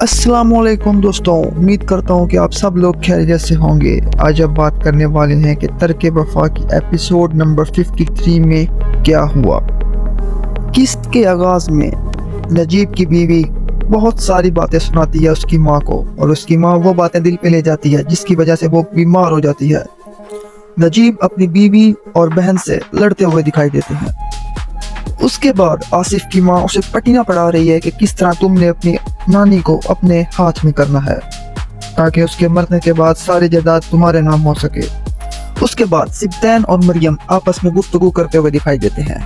अस्सलाम वालेकुम दोस्तों, उम्मीद करता हूँ कि आप सब लोग खैरियत से होंगे। आज अब बात करने वाले हैं कि तर्क वफा की एपिसोड नंबर 53 में क्या हुआ। किस्त के आगाज़ में नजीब की बीवी बहुत सारी बातें सुनाती है उसकी माँ को, और उसकी माँ वो बातें दिल पे ले जाती है जिसकी वजह से वो बीमार हो जाती है। नजीब अपनी बीवी और बहन से लड़ते हुए दिखाई देते हैं। उसके बाद आसिफ की माँ उसे पटियां पढ़ा रही है कि किस तरह तुमने अपनी नानी को अपने हाथ में करना है ताकि उसके मरने के बाद सारी जायदाद तुम्हारे नाम हो सके। उसके बाद सिब्तैन और मरियम आपस में गुफ्तगू करते हुए दिखाई देते हैं।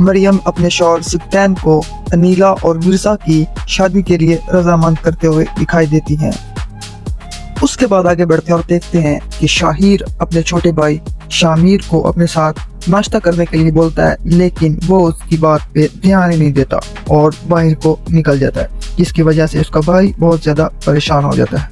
मरियम अपने शौहर सिब्तैन को अनीला और मिर्जा की शादी के लिए रजामंद करते हुए दिखाई देती हैं। उसके बाद आगे बढ़ते हैं और देखते हैं कि शाहिर अपने छोटे भाई शामिर को अपने साथ नाश्ता करने के लिए बोलता है, लेकिन वो उसकी बात पे ध्यान ही नहीं देता और बाहर को निकल जाता है, जिसकी वजह से उसका भाई बहुत ज़्यादा परेशान हो जाता है।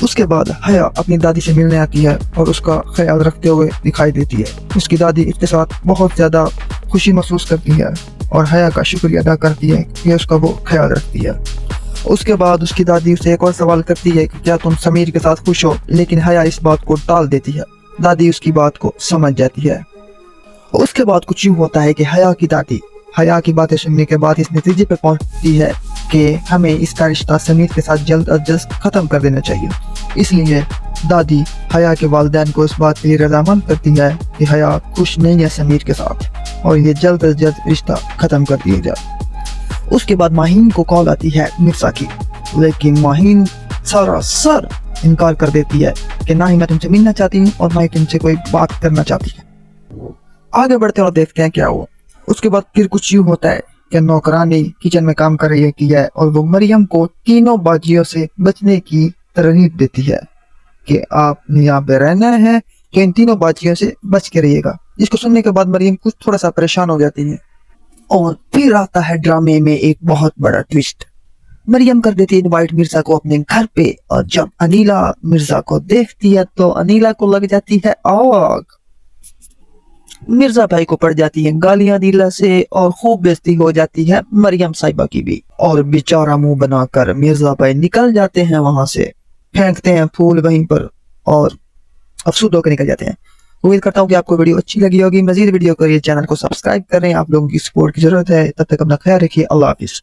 उसके बाद हया अपनी दादी से मिलने आती है और उसका ख्याल रखते हुए दिखाई देती है। उसकी दादी इसके साथ बहुत ज़्यादा खुशी महसूस करती है और हया का शुक्रिया अदा करती है कि उसका वो ख्याल रखती है। उसके बाद उसकी दादी उसे एक और सवाल करती है कि क्या तुम समीर के साथ खुश हो, लेकिन हया इस बात को टाल देती है। दादी उसकी बात को समझ जाती है। उसके बाद कुछ यूँ होता है कि हया की दादी हया की बातें सुनने के बाद इस नतीजे पर पहुंचती है कि हमें इसका रिश्ता समीर के साथ जल्द अज जल्द ख़त्म कर देना चाहिए। इसलिए दादी हया के वालिदैन को इस बात के लिए रजामंद करती है कि हया खुश नहीं है समीर के साथ और ये जल्द अज जल्द रिश्ता ख़त्म कर दिया जाए। उसके बाद माहीन को कॉल आती है मिर्जा की, लेकिन माहीन सरासर इनकार कर देती है कि ना ही मैं तुमसे मिलना चाहती हूँ और ना ही तुमसे कोई बात करना चाहती है। आगे बढ़ते हैं और देखते हैं क्या हुआ। उसके बाद फिर कुछ यूँ होता है कि नौकरानी किचन में काम कर रही है और वो मरियम को तीनों बाजियों से बचने की तरगीब देती है कि आप यहाँ पे रहना है तो इन तीनों बाजियों से बच के रहिएगा। जिसको सुनने के बाद मरियम कुछ थोड़ा सा परेशान हो जाती है। और फिर आता है ड्रामे में एक बहुत बड़ा ट्विस्ट। मरियम कर देती है इनवाइट मिर्जा को अपने घर पे, और जब अनीला मिर्जा को देखती है तो अनीला को लग जाती है आग। मिर्जा भाई को पड़ जाती है गालियां अनीला से और खूब बेइज्जती हो जाती है मरियम साहिबा की भी, और बेचारा मुंह बनाकर मिर्जा भाई निकल जाते हैं वहां से, फेंकते हैं फूल वहीं पर और अफसुद होकर निकल जाते हैं। उम्मीद करता हूँ कि आपको वीडियो अच्छी लगी होगी। मजीद वीडियो के लिए चैनल को सब्सक्राइब करें। आप लोगों की सपोर्ट की जरूरत है। तब तक अपना ख्याल रखिए। अल्लाह हाफिज।